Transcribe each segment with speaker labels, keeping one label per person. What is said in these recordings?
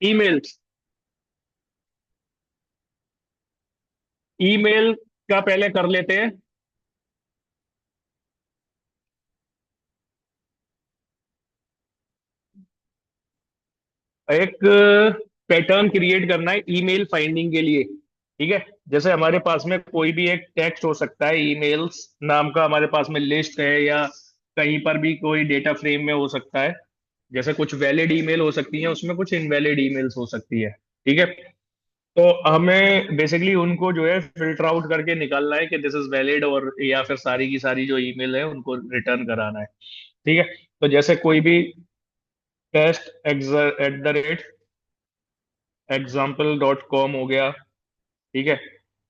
Speaker 1: Email. Email का पहले कर लेते हैं। एक पैटर्न क्रिएट करना है ईमेल फाइंडिंग के लिए। ठीक है। जैसे हमारे पास में कोई भी एक टेक्स्ट हो सकता है, ईमेल्स नाम का हमारे पास में लिस्ट है, या कहीं पर भी कोई डेटा फ्रेम में हो सकता है। जैसे कुछ वैलिड ईमेल हो सकती है, उसमें कुछ इनवैलिड ईमेल्स हो सकती है। ठीक है। तो हमें बेसिकली उनको जो है फिल्टर आउट करके निकालना है कि दिस इज वैलिड, और या फिर सारी की सारी जो ईमेल है उनको रिटर्न कराना है। ठीक है। तो जैसे कोई भी टेस्ट @example.com हो गया। ठीक है।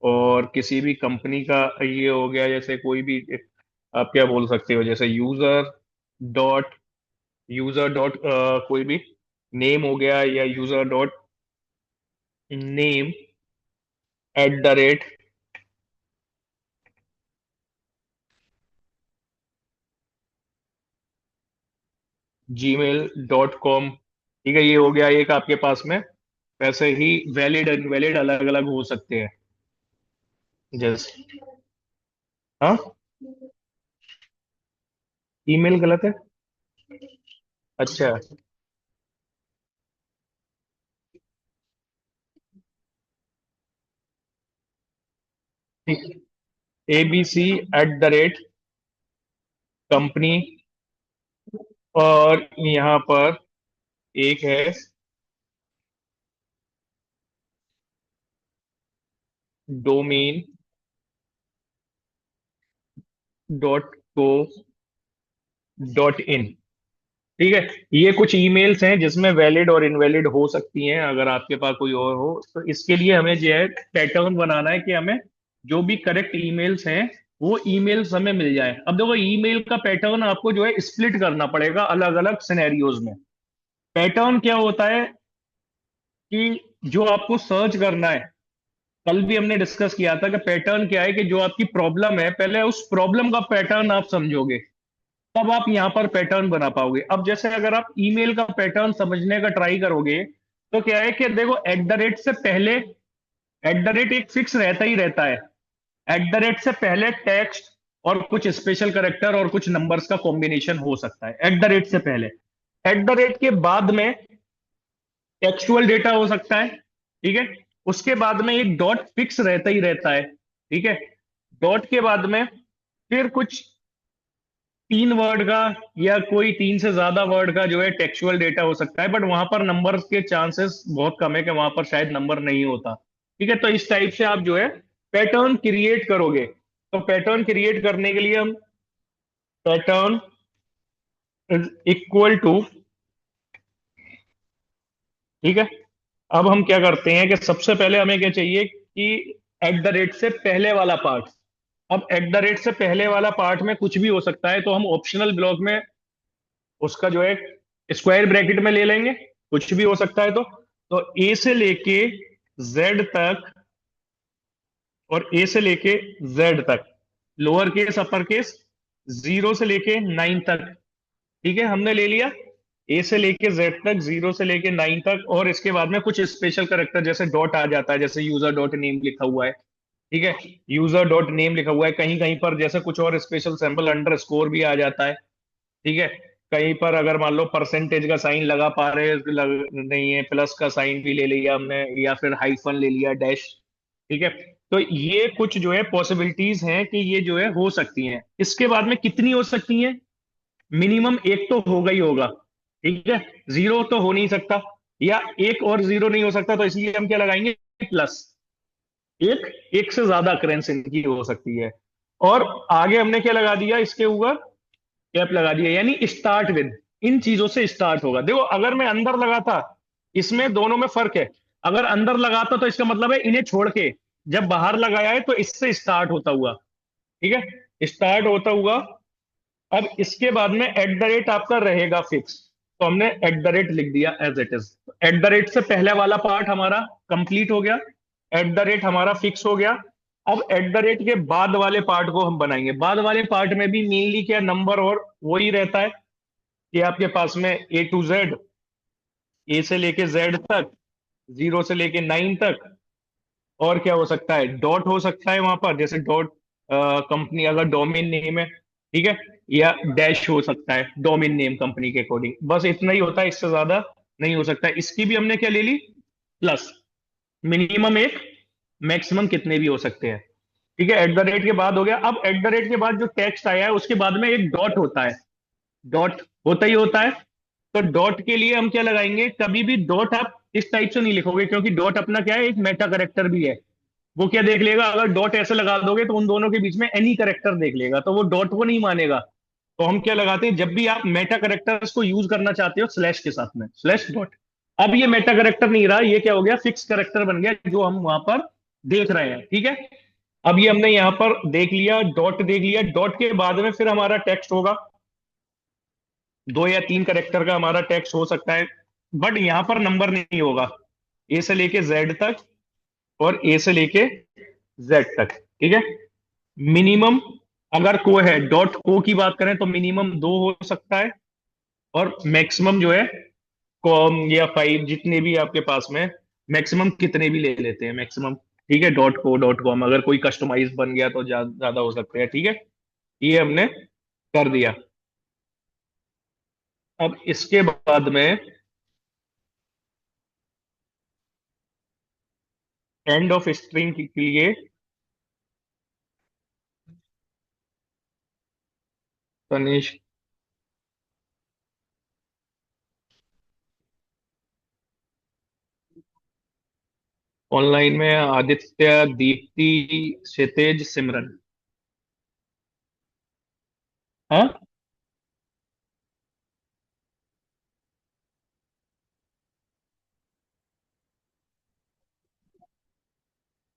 Speaker 1: और किसी भी कंपनी का ये हो गया, जैसे कोई भी आप क्या बोल सकते हो, जैसे डॉट यूजर डॉट कोई भी नेम हो गया, या यूजर.नेम @, gmail.com। ठीक है, ये हो गया एक आपके पास में। वैसे ही वैलिड इनवैलिड अलग अलग हो सकते हैं। जैसे, हाँ, ईमेल गलत है। अच्छा। ठीक। ABC@कंपनी, और यहाँ पर एक है domain.co.in। ठीक है। ये कुछ ईमेल्स हैं जिसमें वैलिड और इनवैलिड हो सकती हैं, अगर आपके पास कोई और हो तो इसके लिए हमें जो है पैटर्न बनाना है कि हमें जो भी करेक्ट ईमेल्स हैं वो ईमेल्स हमें मिल जाए। अब देखो, ईमेल का पैटर्न आपको जो है स्प्लिट करना पड़ेगा अलग अलग सिनेरियोज में। पैटर्न क्या होता है कि जो आपको सर्च करना है, कल भी हमने डिस्कस किया था कि पैटर्न क्या है, कि जो आपकी प्रॉब्लम है पहले उस प्रॉब्लम का पैटर्न आप समझोगे, तब आप यहां पर पैटर्न बना पाओगे। अब जैसे अगर आप ईमेल का पैटर्न समझने का ट्राई करोगे, तो क्या है कि देखो, @, से पहले एक फिक्स रहता ही रहता है। @, से पहले टेक्स्ट और कुछ स्पेशल करेक्टर और कुछ नंबर्स का कॉम्बिनेशन हो सकता है, @, से पहले। के बाद में टेक्सुअल डेटा हो सकता है। ठीक है। उसके बाद में एक डॉट फिक्स रहता ही रहता है। ठीक है। डॉट के बाद में फिर कुछ 3 वर्ड का, या कोई 3 से ज्यादा वर्ड का जो है टेक्सुअल डेटा हो सकता है, बट वहां पर नंबर के चांसेस बहुत कम है, कि वहां पर शायद नंबर नहीं होता। ठीक है। तो इस टाइप से आप जो है पैटर्न क्रिएट करोगे। तो पैटर्न क्रिएट करने के लिए हम पैटर्न इज इक्वल टू, ठीक है, अब हम क्या करते हैं कि सबसे पहले हमें क्या चाहिए कि @, से पहले वाला पार्ट। अब @, से पहले वाला पार्ट में कुछ भी हो सकता है, तो हम ऑप्शनल ब्लॉक में उसका जो है स्क्वायर ब्रैकेट में ले लेंगे, कुछ भी हो सकता है। तो ए से लेके जेड तक, और ए से लेके जेड तक, लोअर केस अपर केस, 0 से लेके 9 तक। ठीक है, हमने ले लिया ए से लेके जेड तक, 0 से लेके 9 तक, और इसके बाद में कुछ स्पेशल करेक्टर जैसे डॉट आ जाता है, जैसे यूजर.नेम लिखा हुआ है। ठीक है। यूजर.नेम लिखा हुआ है, कहीं कहीं पर जैसे कुछ और स्पेशल सिंबल अंडरस्कोर भी आ जाता है। ठीक है। कहीं पर अगर मान लो परसेंटेज का साइन लगा पा रहे नहीं है, प्लस का साइन भी ले लिया हमने, या फिर हाइफन ले लिया, डैश। ठीक है। तो ये कुछ जो है पॉसिबिलिटीज हैं कि ये जो है हो सकती हैं। इसके बाद में कितनी हो सकती हैं? मिनिमम एक तो होगा ही होगा। ठीक है। जीरो तो हो नहीं सकता, या एक और जीरो नहीं हो सकता, तो इसलिए हम क्या लगाएंगे? प्लस एक। एक से ज्यादा अकरेंस इनकी हो सकती है। और आगे हमने क्या लगा दिया इसके ऊपर? कैप लगा दिया, यानी स्टार्ट विद। इन चीजों से स्टार्ट होगा। देखो, अगर मैं अंदर लगाता, इसमें दोनों में फर्क है। अगर अंदर लगाता तो इसका मतलब है इन्हें छोड़ के, जब बाहर लगाया है तो इससे स्टार्ट होता हुआ। ठीक है, स्टार्ट होता हुआ। अब इसके बाद में आपका रहेगा फिक्स। तो हमने लिख दिया एज इट इज। से पहले वाला पार्ट हमारा कंप्लीट हो गया, हमारा फिक्स हो गया। अब के बाद वाले पार्ट को हम बनाएंगे। बाद वाले पार्ट में भी मेनली क्या, नंबर और वही रहता है कि आपके पास में A to Z ए से लेके जेड तक, 0 से लेके 9 तक। और क्या हो सकता है, डॉट हो सकता है वहां पर, जैसे डॉट कंपनी अगर डोमेन नेम है, ठीक है। या डैश हो सकता है डोमेन नेम कंपनी के अकॉर्डिंग, बस इतना ही होता है, इससे ज्यादा नहीं हो सकता। इसकी भी हमने क्या ले ली, प्लस। मिनिमम एक, मैक्सिमम कितने भी हो सकते हैं। ठीक है, एट द रेट के बाद हो गया। अब एट द रेट के बाद जो टेक्स्ट आया है उसके बाद में एक डॉट होता है। डॉट होता ही होता है। तो डॉट के लिए हम क्या लगाएंगे, कभी भी डॉट आप इस टाइप से नहीं लिखोगे, क्योंकि डॉट अपना क्या है, एक मेटा करेक्टर भी है। वो क्या देख लेगा, अगर डॉट ऐसे लगा दोगे तो उन दोनों के बीच में एनी करेक्टर देख लेगा, तो वो डॉट को नहीं मानेगा। तो हम क्या लगाते हैं, जब भी आप मेटा करेक्टर्स को यूज करना चाहते हो स्लैश के साथ में, स्लैश डॉट। अब ये मेटा करेक्टर नहीं रहा, ये क्या हो गया, फिक्स करेक्टर बन गया, जो हम वहां पर देख रहे हैं। ठीक है। अब ये हमने यहाँ पर देख लिया, डॉट देख लिया। डॉट के बाद में फिर हमारा टेक्स्ट होगा, 2 या 3 करेक्टर का हमारा टेक्स्ट हो सकता है। बट यहाँ पर नंबर नहीं होगा, ए से लेके जेड तक और ए से लेके जेड तक। ठीक है। मिनिमम, अगर को है, डॉट को की बात करें तो मिनिमम 2 हो सकता है, और मैक्सिमम जो है कॉम या 5, जितने भी आपके पास में, मैक्सिमम कितने भी ले लेते हैं मैक्सिमम। ठीक है, डॉट को डॉट कॉम, अगर कोई कस्टमाइज बन गया तो ज्यादा हो सकते हैं। ठीक है, ये हमने कर दिया। अब इसके बाद में एंड ऑफ स्ट्रिंग के लिए तनिष्क, ऑनलाइन में आदित्य, दीप्ति, क्षितिज, सिमरन। हाँ,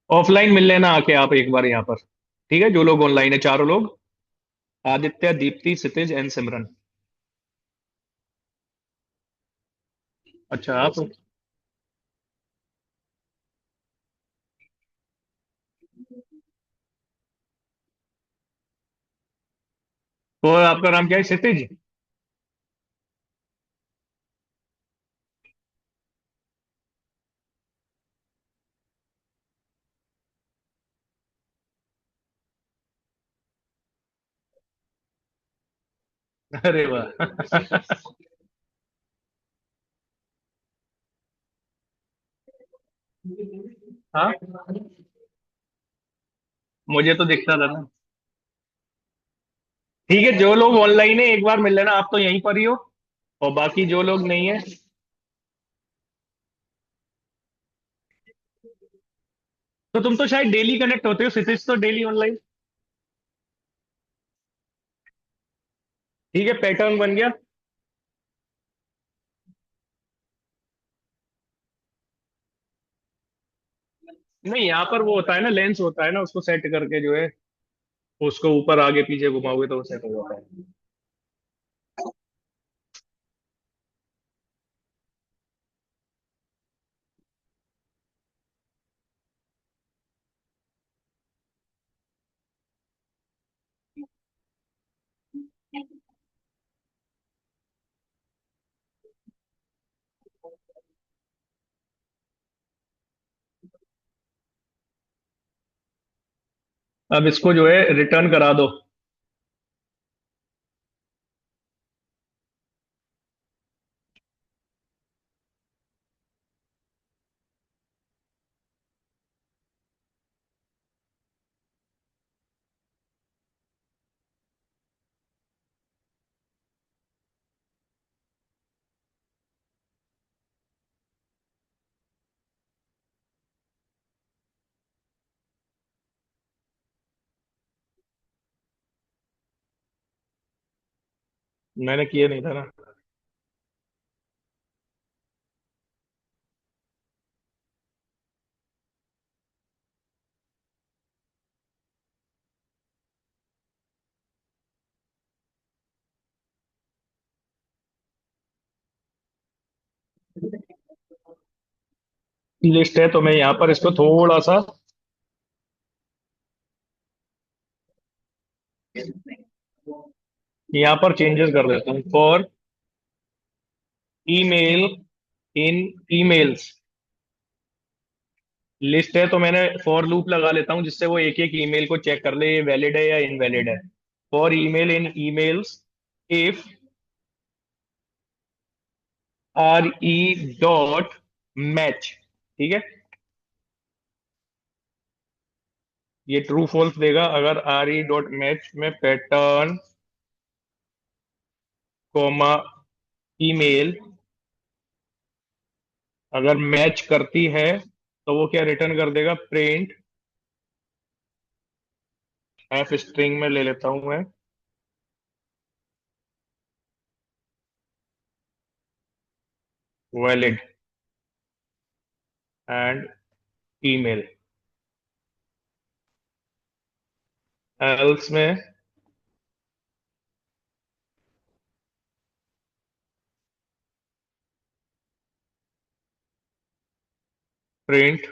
Speaker 1: ऑफलाइन मिल लेना आके आप एक बार यहाँ पर। ठीक है, जो लोग ऑनलाइन है, चारों लोग, आदित्य, दीप्ति, क्षितिज एंड सिमरन। अच्छा, आप तो आपका नाम क्या है, क्षितिज? अरे वाह। हाँ, मुझे तो दिखता था ना। ठीक है, जो लोग ऑनलाइन है एक बार मिल लेना, आप तो यहीं पर ही हो, और बाकी जो लोग नहीं है। तो तुम तो शायद डेली कनेक्ट होते हो, क्षितिज तो डेली ऑनलाइन। ठीक है, पैटर्न बन गया। नहीं, यहाँ पर वो होता है ना, लेंस होता है ना, उसको सेट करके जो है, उसको ऊपर आगे पीछे घुमाओगे तो वो सेट हो जाता है। अब इसको जो है रिटर्न करा दो। मैंने किए नहीं था ना। लिस्ट है तो मैं यहाँ पर इसको थोड़ा सा यहाँ पर चेंजेस कर देता हूँ। For email in emails list है, तो मैंने फॉर लूप लगा लेता हूं जिससे वो एक एक ईमेल को चेक कर ले ये वैलिड है या इनवैलिड है। For email in emails if R E dot match, ठीक है। ये ट्रू फॉल्स देगा अगर आर ई डॉट मैच में पैटर्न कोमा ईमेल अगर मैच करती है तो वो क्या रिटर्न कर देगा, प्रिंट एफ स्ट्रिंग में ले लेता हूं मैं, वैलिड एंड ईमेल। एल्स में प्रिंट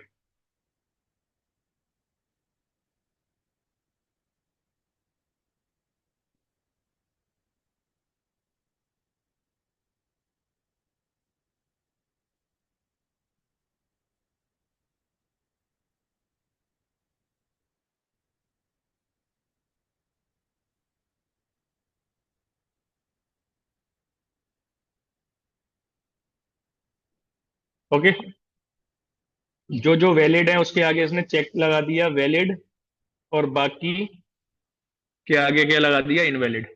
Speaker 1: ओके। जो जो वैलिड है उसके आगे इसने चेक लगा दिया वैलिड, और बाकी के आगे क्या लगा दिया, इनवैलिड।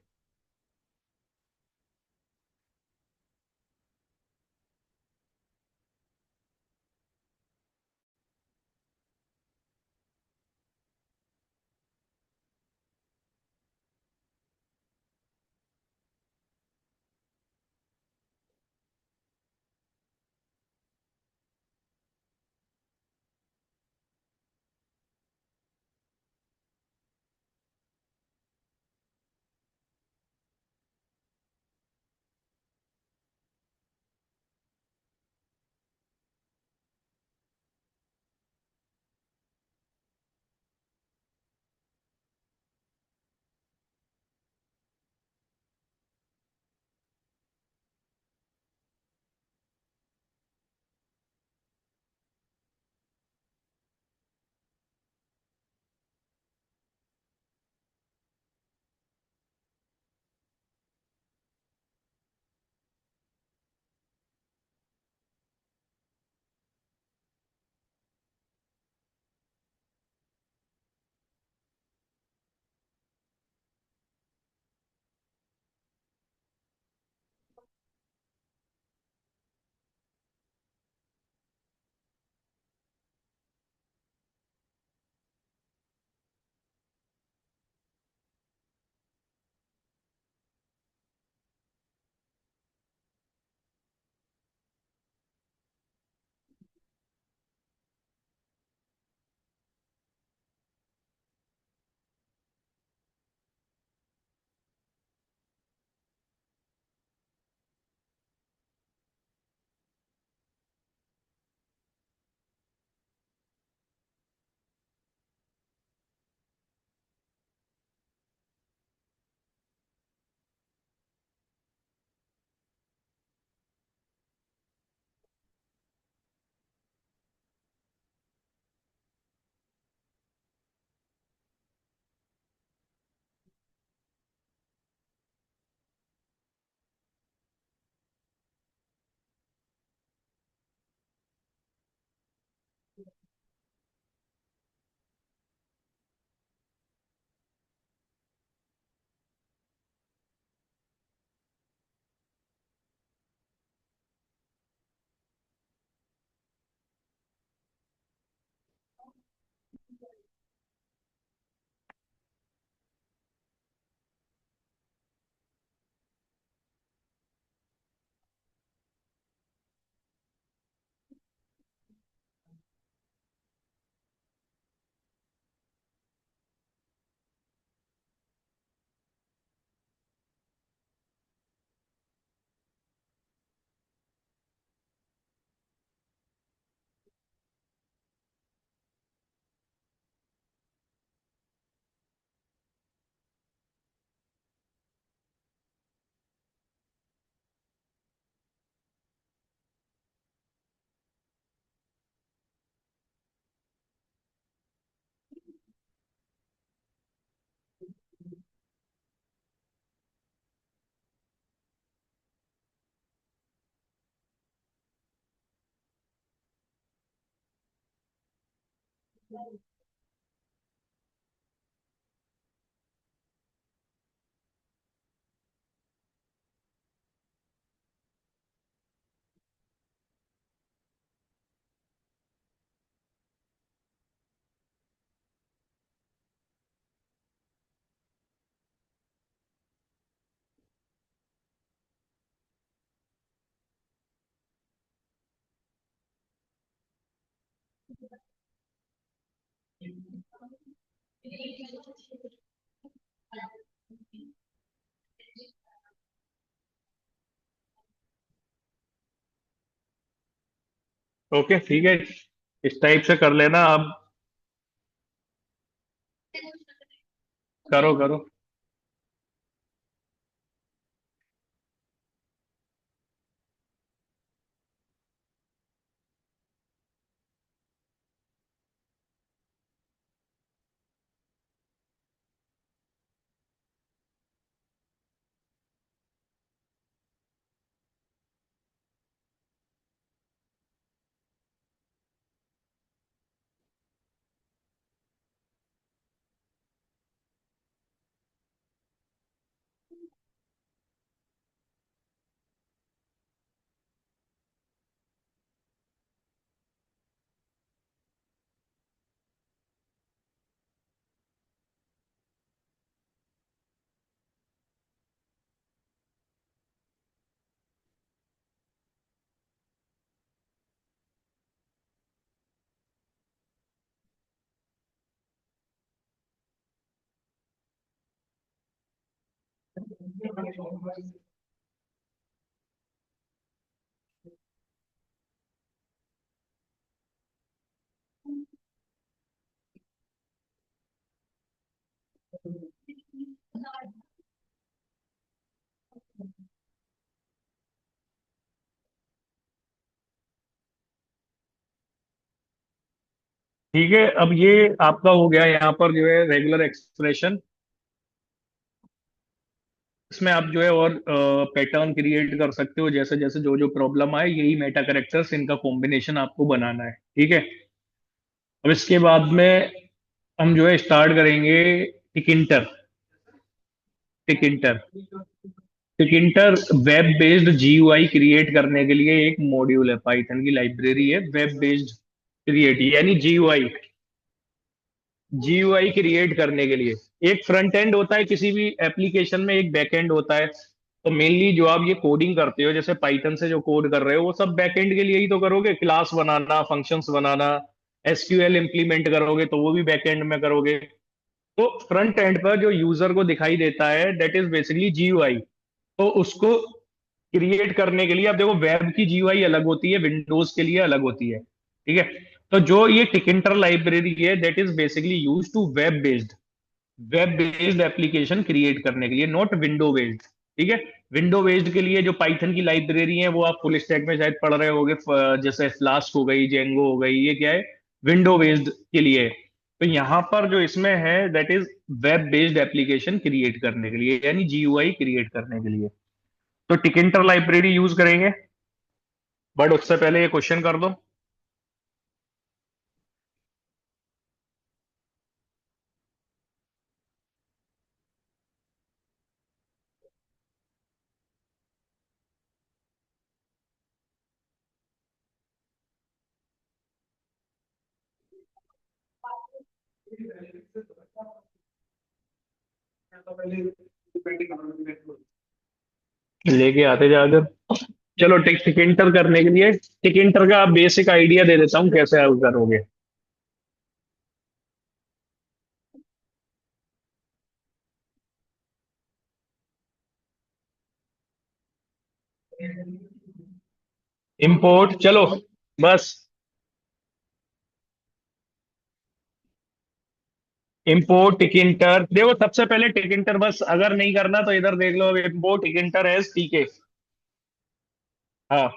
Speaker 1: ओके ठीक है, इस टाइप से कर लेना अब। करो करो। ठीक है, अब ये आपका हो गया यहाँ पर जो है रेगुलर एक्सप्रेशन। इसमें आप जो है और पैटर्न क्रिएट कर सकते हो, जैसे जैसे जो जो प्रॉब्लम आए, यही मेटा करेक्टर्स इनका कॉम्बिनेशन आपको बनाना है। ठीक है। अब इसके बाद में हम जो है स्टार्ट करेंगे टिकिंटर। टिकिंटर टिकिंटर वेब बेस्ड जीयूआई क्रिएट करने के लिए एक मॉड्यूल है, पाइथन की लाइब्रेरी है, वेब बेस्ड क्रिएट यानी जीयूआई। जीयूआई क्रिएट करने के लिए एक फ्रंट एंड होता है किसी भी एप्लीकेशन में, एक बैक एंड होता है। तो मेनली जो आप ये कोडिंग करते हो, जैसे पाइथन से जो कोड कर रहे हो, वो सब बैक एंड के लिए ही तो करोगे। क्लास बनाना, फंक्शंस बनाना, एसक्यूएल इंप्लीमेंट करोगे तो वो भी बैक एंड में करोगे। तो फ्रंट एंड पर जो यूजर को दिखाई देता है, दैट इज बेसिकली जीयूआई। तो उसको क्रिएट करने के लिए, अब देखो, वेब की जीयूआई अलग होती है, विंडोज के लिए अलग होती है। ठीक है। तो जो ये टिकिंटर लाइब्रेरी है, that is basically use to web based application create करने के लिए, नॉट विंडो बेस्ड। ठीक है। विंडो बेस्ड के लिए जो पाइथन की लाइब्रेरी है, वो आप फुल स्टैक में शायद पढ़ रहे होगे, जैसे फ्लास्क हो गई, जेंगो हो गई, ये क्या है, विंडो बेस्ड के लिए है। तो यहाँ पर जो इसमें है, that is web based application create करने के लिए, यानी जीयूआई क्रिएट करने के लिए। तो टिकिंटर लाइब्रेरी यूज करेंगे। बट उससे पहले ये क्वेश्चन कर दो। लेके आते जाकर। चलो, टिकिंटर करने के लिए टिकिंटर का बेसिक आइडिया दे देता हूँ कैसे आप करोगे। इंपोर्ट, चलो बस। इंपोर्ट टिकिंटर, देखो सबसे पहले टिकिंटर, बस अगर नहीं करना तो इधर देख लो, इंपोर्ट टिकिंटर एज टीके। हाँ,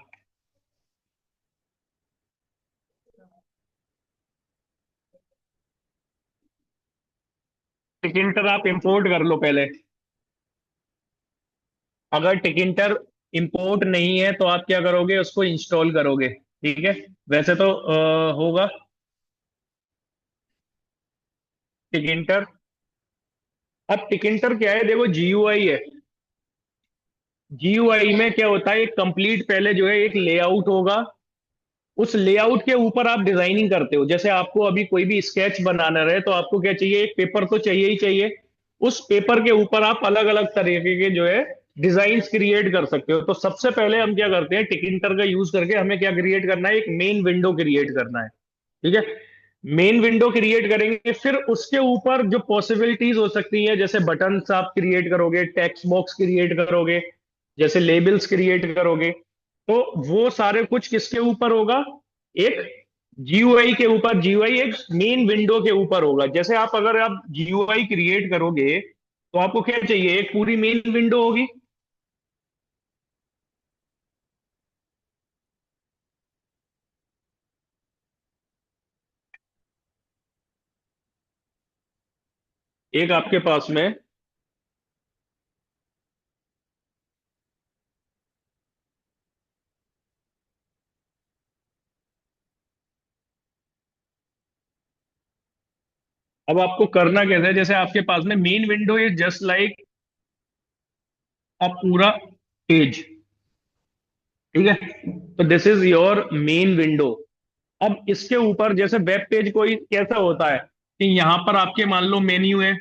Speaker 1: टिकिंटर आप इंपोर्ट कर लो पहले। अगर टिकिंटर इंपोर्ट नहीं है तो आप क्या करोगे, उसको इंस्टॉल करोगे। ठीक है। वैसे तो होगा। टिकिंटर। अब टिकिंटर क्या है, देखो जीयूआई है। जीयूआई में क्या होता है, एक कंप्लीट पहले जो है एक लेआउट होगा। उस लेआउट के ऊपर आप डिजाइनिंग करते हो। जैसे आपको अभी कोई भी स्केच बनाना रहे तो आपको क्या चाहिए, एक पेपर तो चाहिए ही चाहिए। उस पेपर के ऊपर आप अलग अलग तरीके के जो है डिजाइन्स क्रिएट कर सकते हो। तो सबसे पहले हम क्या करते हैं, टिकिंटर का यूज करके हमें क्या क्रिएट करना है, एक मेन विंडो क्रिएट करना है। ठीक है। मेन विंडो क्रिएट करेंगे, फिर उसके ऊपर जो पॉसिबिलिटीज हो सकती है, जैसे बटन्स आप क्रिएट करोगे, टेक्स्ट बॉक्स क्रिएट करोगे, जैसे लेबल्स क्रिएट करोगे। तो वो सारे कुछ किसके ऊपर होगा, एक जीयूआई के ऊपर। जीयूआई एक मेन विंडो के ऊपर होगा। जैसे आप अगर आप जीयूआई क्रिएट करोगे तो आपको क्या चाहिए, एक पूरी मेन विंडो होगी। एक आपके पास में, अब आपको करना कैसे है, जैसे आपके पास में main window is just like अ पूरा पेज। ठीक है। तो this is your main window. अब इसके ऊपर जैसे वेब पेज कोई कैसा होता है कि यहां पर आपके मान लो मेन्यू है,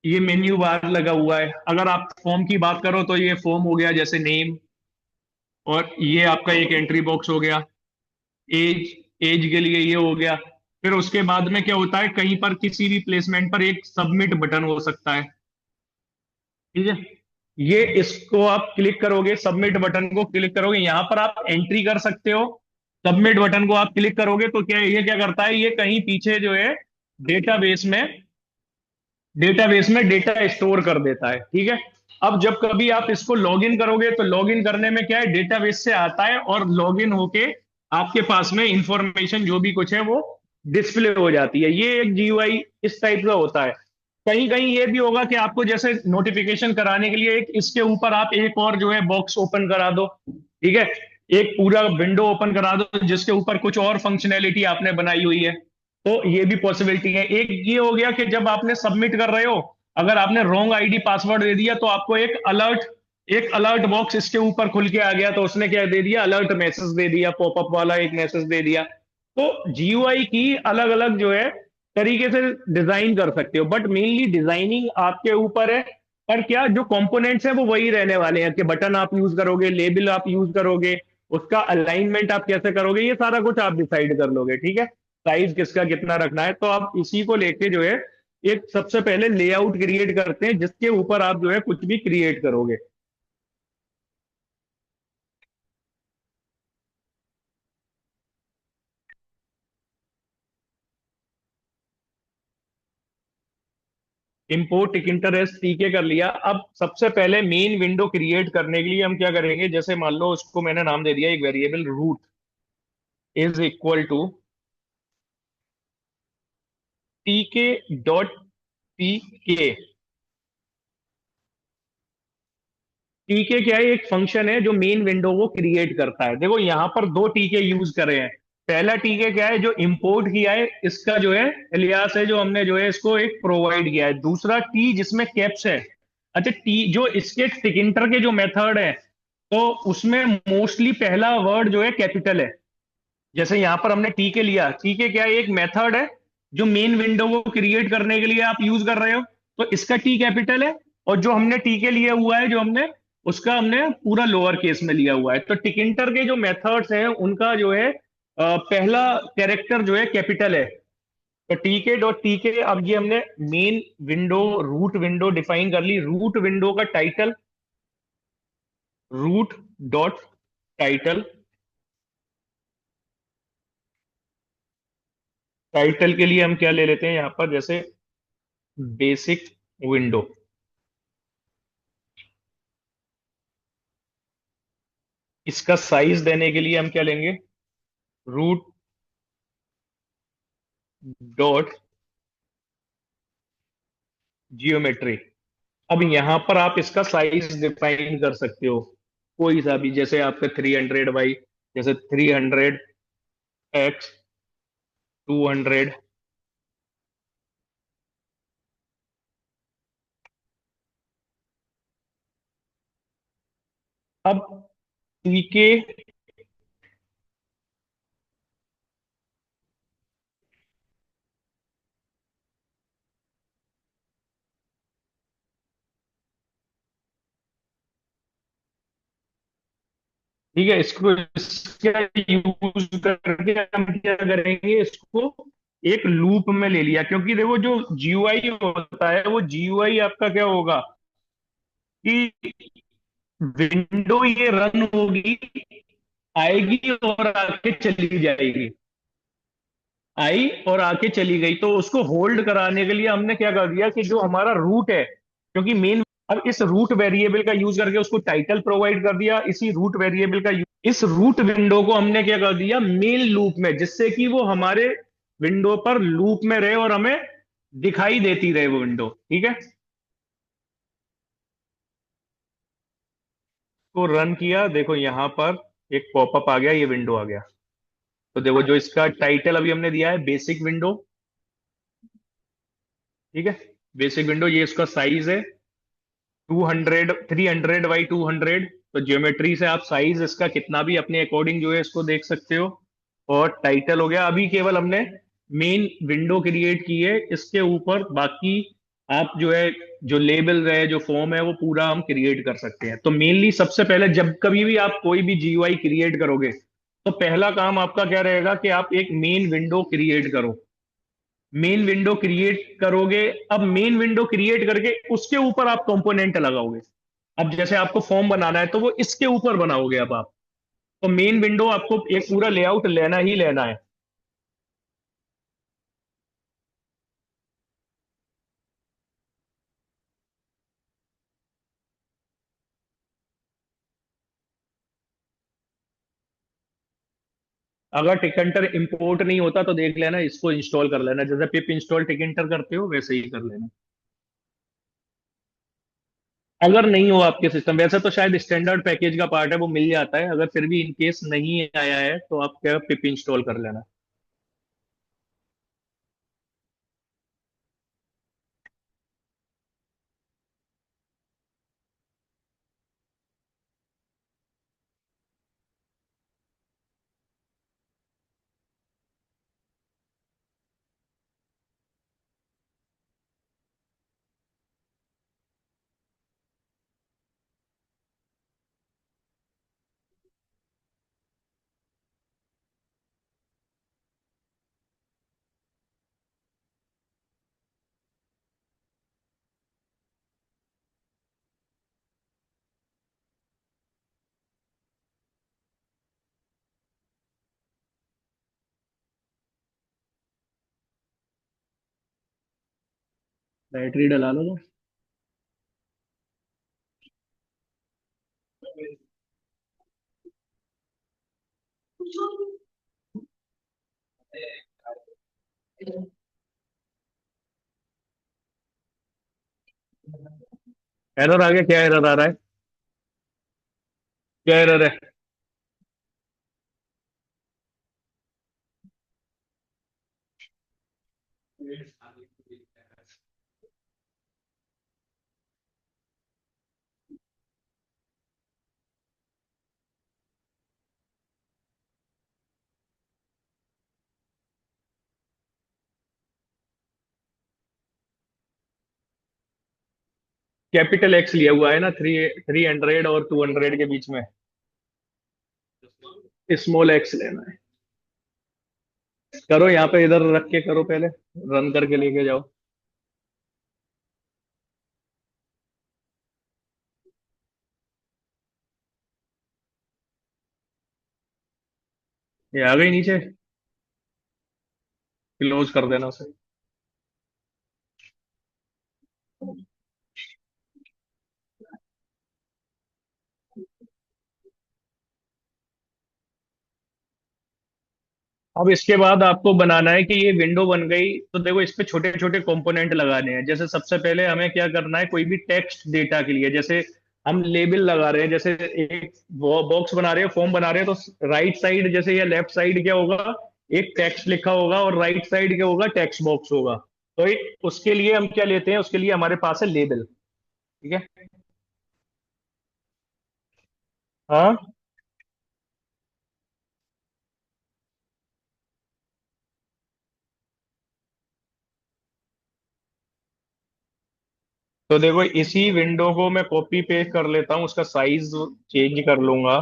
Speaker 1: ये मेन्यू बार लगा हुआ है। अगर आप फॉर्म की बात करो तो ये फॉर्म हो गया, जैसे नेम, और ये आपका एक एंट्री बॉक्स हो गया। एज, एज के लिए ये हो गया। फिर उसके बाद में क्या होता है, कहीं पर किसी भी प्लेसमेंट पर एक सबमिट बटन हो सकता है। ठीक है। ये इसको आप क्लिक करोगे, सबमिट बटन को क्लिक करोगे, यहां पर आप एंट्री कर सकते हो। सबमिट बटन को आप क्लिक करोगे तो क्या ये क्या करता है, ये कहीं पीछे जो है डेटाबेस में डेटाबेस में डेटा स्टोर कर देता है। ठीक है। अब जब कभी आप इसको लॉगिन करोगे तो लॉगिन करने में क्या है, डेटाबेस से आता है और लॉगिन होके आपके पास में इंफॉर्मेशन जो भी कुछ है वो डिस्प्ले हो जाती है। ये एक जीयूआई इस टाइप का होता है। कहीं कहीं ये भी होगा कि आपको जैसे नोटिफिकेशन कराने के लिए एक इसके ऊपर आप एक और जो है बॉक्स ओपन करा दो। ठीक है। एक पूरा विंडो ओपन करा दो जिसके ऊपर कुछ और फंक्शनैलिटी आपने बनाई हुई है। तो ये भी पॉसिबिलिटी है। एक ये हो गया कि जब आपने सबमिट कर रहे हो, अगर आपने रॉन्ग आईडी पासवर्ड दे दिया तो आपको एक अलर्ट बॉक्स इसके ऊपर खुल के आ गया, तो उसने क्या दे दिया, अलर्ट मैसेज दे दिया, पॉपअप वाला एक मैसेज दे दिया। तो जीयूआई की अलग अलग जो है तरीके से डिजाइन कर सकते हो, बट मेनली डिजाइनिंग आपके ऊपर है। पर क्या जो कंपोनेंट्स हैं वो वही रहने वाले हैं, कि बटन आप यूज करोगे, लेबल आप यूज करोगे, उसका अलाइनमेंट आप कैसे करोगे, ये सारा कुछ आप डिसाइड कर लोगे। ठीक है। साइज किसका कितना रखना है, तो आप इसी को लेके जो है एक सबसे पहले लेआउट क्रिएट करते हैं जिसके ऊपर आप जो है कुछ भी क्रिएट करोगे। इंपोर्ट टिकिंटर एस टीके कर लिया। अब सबसे पहले मेन विंडो क्रिएट करने के लिए हम क्या करेंगे, जैसे मान लो उसको मैंने नाम दे दिया एक variable root is equal to TK dot TK. TK क्या है, एक फंक्शन है जो मेन विंडो को क्रिएट करता है। देखो यहां पर दो टीके यूज करे हैं। पहला टीके क्या है, जो इंपोर्ट किया है, इसका जो है एलियास है, जो हमने जो है इसको एक प्रोवाइड किया है। दूसरा टी जिसमें कैप्स है। अच्छा, टी जो इसके टिकिंटर के जो मेथड है, तो उसमें मोस्टली पहला वर्ड जो है कैपिटल है। जैसे यहां पर हमने टी के लिया, टी के क्या है, एक मेथड है जो मेन विंडो को क्रिएट करने के लिए आप यूज कर रहे हो, तो इसका टी कैपिटल है। और जो हमने टी के लिया हुआ है, जो हमने उसका हमने पूरा लोअर केस में लिया हुआ है। तो टिकिंटर के जो मेथड्स हैं उनका जो है पहला कैरेक्टर जो है कैपिटल है। तो टीके डॉट टीके, अब ये हमने main window root window define कर ली। रूट विंडो का title root dot title. Title के लिए हम क्या ले लेते हैं यहाँ पर, जैसे बेसिक विंडो। इसका साइज देने के लिए हम क्या लेंगे, रूट डॉट जियोमेट्री। अब यहां पर आप इसका साइज डिफाइन कर सकते हो, कोई सा भी, जैसे आपका 300 बाई, जैसे 300 एक्स 200। अब सीके, ठीक है, इसको इसका यूज करके हम क्या करेंगे, इसको एक लूप में ले लिया, क्योंकि देखो जो जीयूआई होता है, वो जीयूआई आपका क्या होगा कि विंडो ये रन होगी, आएगी और आके चली जाएगी, आई और आके चली गई, तो उसको होल्ड कराने के लिए हमने क्या कर दिया कि जो हमारा रूट है, क्योंकि मेन, अब इस रूट वेरिएबल का यूज करके उसको टाइटल प्रोवाइड कर दिया, इसी रूट वेरिएबल का इस रूट विंडो को हमने क्या कर दिया मेन लूप में, जिससे कि वो हमारे विंडो पर लूप में रहे और हमें दिखाई देती रहे वो विंडो, ठीक है। को रन किया, देखो यहाँ पर एक पॉपअप आ गया, ये विंडो आ गया। तो देखो जो इसका टाइटल अभी हमने दिया है बेसिक विंडो, ठीक है, बेसिक विंडो, ये इसका साइज है 200, 300 बाई 200। तो ज्योमेट्री से आप साइज इसका कितना भी अपने अकॉर्डिंग जो है इसको देख सकते हो। और टाइटल हो गया, अभी केवल हमने मेन विंडो क्रिएट की है, इसके ऊपर बाकी आप जो है जो लेबल है जो फॉर्म है वो पूरा हम क्रिएट कर सकते हैं। तो मेनली सबसे पहले जब कभी भी आप कोई भी जीयूआई क्रिएट करोगे, तो पहला काम आपका क्या रहेगा कि आप एक मेन विंडो क्रिएट करो। मेन विंडो क्रिएट करोगे, अब मेन विंडो क्रिएट करके उसके ऊपर आप कंपोनेंट लगाओगे। अब जैसे आपको फॉर्म बनाना है तो वो इसके ऊपर बनाओगे अब आप। तो मेन विंडो आपको एक पूरा लेआउट लेना ही लेना है। अगर टिकंटर इंपोर्ट नहीं होता तो देख लेना, इसको इंस्टॉल कर लेना, जैसे पिप इंस्टॉल टिकंटर करते हो वैसे ही कर लेना। अगर नहीं हो आपके सिस्टम, वैसे तो शायद स्टैंडर्ड पैकेज का पार्ट है वो मिल जाता है, अगर फिर भी इन केस नहीं आया है तो आप क्या पिप इंस्टॉल कर लेना। बैटरी डला लो तो। एरर आ गया, क्या एरर आ रहा है? क्या एरर है? कैपिटल एक्स लिया हुआ है ना, 300 और 200 के बीच में स्मॉल एक्स लेना है। करो यहाँ पे, इधर रख के करो पहले, रन करके लेके जाओ। ये आ गई नीचे, क्लोज कर देना उसे। अब इसके बाद आपको बनाना है कि ये विंडो बन गई, तो देखो इस पे छोटे छोटे कंपोनेंट लगाने हैं। जैसे सबसे पहले हमें क्या करना है, कोई भी टेक्स्ट डेटा के लिए, जैसे हम लेबल लगा रहे हैं, जैसे एक बॉक्स बना रहे हैं, फॉर्म बना रहे हैं, तो राइट साइड जैसे या लेफ्ट साइड क्या होगा, एक टेक्स्ट लिखा होगा, और राइट साइड क्या होगा, टेक्स्ट बॉक्स होगा। तो एक उसके लिए हम क्या लेते हैं, उसके लिए हमारे पास है लेबल, ठीक है। हाँ, तो देखो इसी विंडो को मैं कॉपी पेस्ट कर लेता हूँ, उसका साइज चेंज कर लूंगा।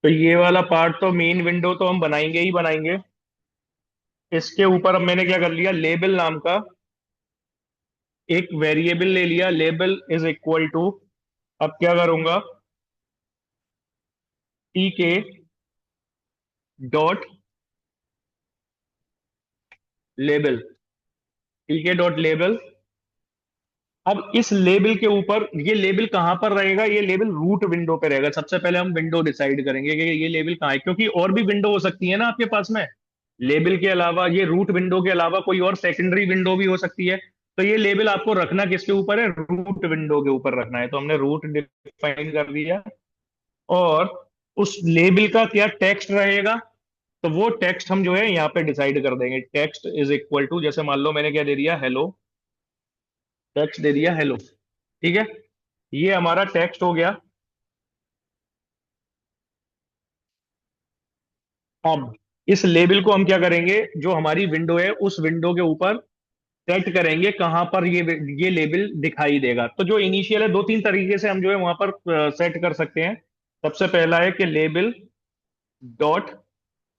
Speaker 1: तो ये वाला पार्ट तो मेन विंडो तो हम बनाएंगे ही बनाएंगे। इसके ऊपर अब मैंने क्या कर लिया, लेबल नाम का एक वेरिएबल ले लिया, लेबल इज इक्वल टू, अब क्या करूंगा, T K dot label, T K dot label. अब इस लेबल के ऊपर, ये लेबल कहां पर रहेगा, ये लेबल रूट विंडो पे रहेगा। सबसे पहले हम विंडो डिसाइड करेंगे कि ये लेबल कहाँ है, क्योंकि और भी विंडो हो सकती है ना आपके पास में। लेबल के अलावा, ये रूट विंडो के अलावा कोई और सेकेंडरी विंडो भी हो सकती है। तो ये लेबल आपको रखना किसके ऊपर है, रूट विंडो के ऊपर रखना है। तो हमने रूट डिफाइन कर दिया। और उस लेबल का क्या टेक्स्ट रहेगा, तो वो टेक्स्ट हम जो है यहाँ पे डिसाइड कर देंगे। टेक्स्ट इज इक्वल टू, जैसे मान लो मैंने क्या दे दिया, हेलो, टेक्स्ट दे दिया हेलो। ठीक है, ये हमारा टेक्स्ट हो गया। अब इस लेबल को हम क्या करेंगे, जो हमारी विंडो है उस विंडो के ऊपर सेट करेंगे, कहां पर ये लेबल दिखाई देगा। तो जो इनिशियल है, दो तीन तरीके से हम जो है वहां पर सेट कर सकते हैं। सबसे पहला है कि label dot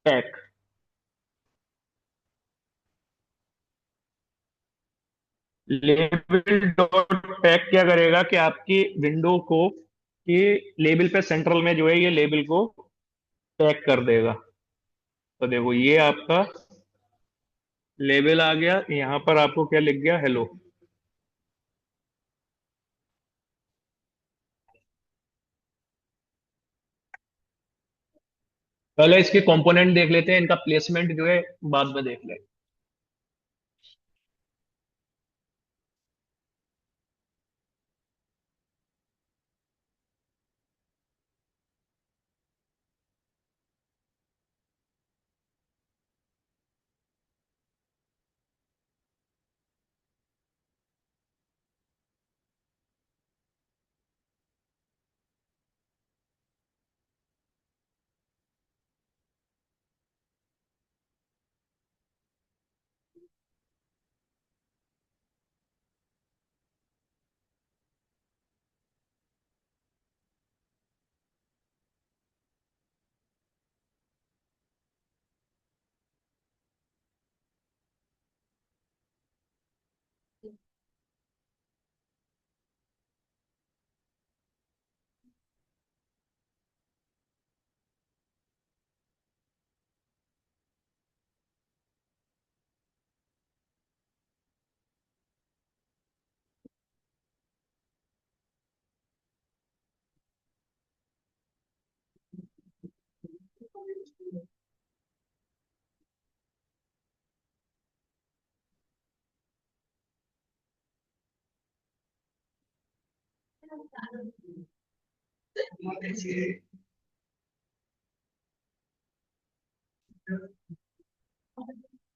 Speaker 1: tag. Label dot tag क्या करेगा कि आपकी विंडो को, ये लेबल पे सेंट्रल में जो है ये लेबल को टैग कर देगा। तो देखो ये आपका लेबल आ गया, यहाँ पर आपको क्या लिख गया, हेलो। पहले इसके कंपोनेंट देख लेते हैं, इनका प्लेसमेंट जो है बाद में देख लें।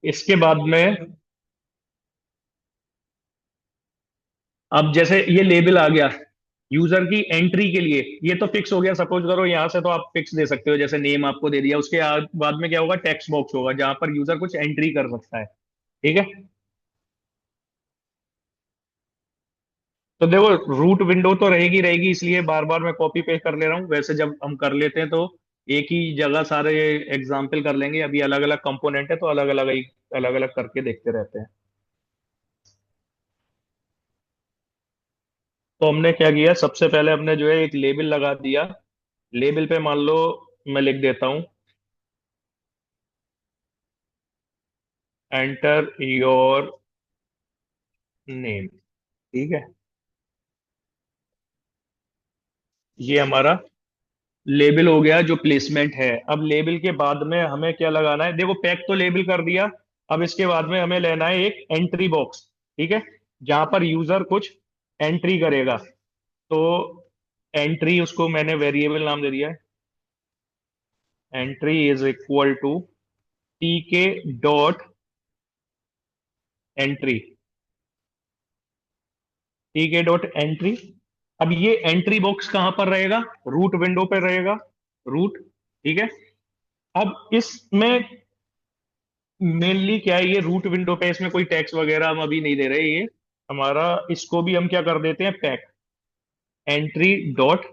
Speaker 1: इसके बाद में, अब जैसे ये लेबल आ गया यूजर की एंट्री के लिए, ये तो फिक्स हो गया। सपोज करो यहाँ से तो आप फिक्स दे सकते हो, जैसे नेम आपको दे दिया, उसके बाद में क्या होगा, टेक्स्ट बॉक्स होगा जहां पर यूजर कुछ एंट्री कर सकता है। ठीक है, तो देखो रूट विंडो तो रहेगी रहेगी, इसलिए बार बार मैं कॉपी पेस्ट कर ले रहा हूँ। वैसे जब हम कर लेते हैं तो एक ही जगह सारे एग्जाम्पल कर लेंगे। अभी अलग अलग कंपोनेंट है तो अलग अलग ही, अलग अलग करके देखते रहते हैं। तो हमने क्या किया, सबसे पहले हमने जो है एक लेबल लगा दिया। लेबल पे मान लो मैं लिख देता हूँ, एंटर योर नेम। ठीक है, ये हमारा लेबल हो गया जो प्लेसमेंट है। अब लेबल के बाद में हमें क्या लगाना है, देखो पैक तो लेबल कर दिया। अब इसके बाद में हमें लेना है एक एंट्री बॉक्स। ठीक है, जहां पर यूजर कुछ एंट्री करेगा। तो एंट्री, उसको मैंने वेरिएबल नाम दे दिया है, entry is equal to T K dot entry. T K dot entry. अब ये एंट्री बॉक्स कहां पर रहेगा? रूट विंडो पे रहेगा। रूट। ठीक है। अब इसमें मेनली क्या है, ये रूट विंडो पे इसमें कोई टैक्स वगैरह हम अभी नहीं दे रहे। ये हमारा, इसको भी हम क्या कर देते हैं, पैक एंट्री डॉट।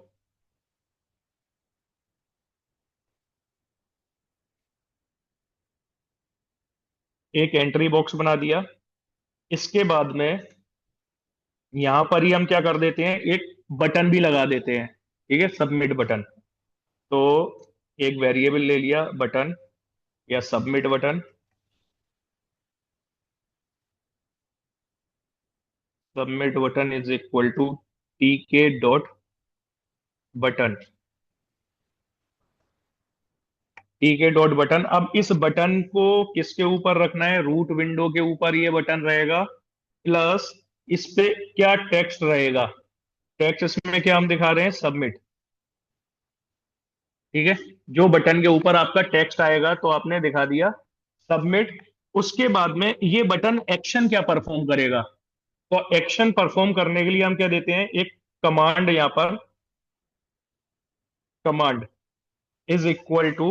Speaker 1: एक एंट्री बॉक्स बना दिया। इसके बाद में यहां पर ही हम क्या कर देते हैं, एक बटन भी लगा देते हैं। ठीक है, सबमिट बटन। तो एक वेरिएबल ले लिया बटन या submit button. Submit button is equal to T K dot button. T K dot button. अब इस बटन को किसके ऊपर रखना है? रूट विंडो के ऊपर ये बटन रहेगा। प्लस इस पे क्या टेक्स्ट रहेगा? टेक्स्ट इसमें क्या हम दिखा रहे हैं, सबमिट। ठीक है। जो बटन के ऊपर आपका टेक्स्ट आएगा तो आपने दिखा दिया सबमिट। उसके बाद में ये बटन एक्शन क्या परफॉर्म करेगा? तो एक्शन परफॉर्म करने के लिए हम क्या देते हैं, एक कमांड। यहां पर कमांड इज इक्वल टू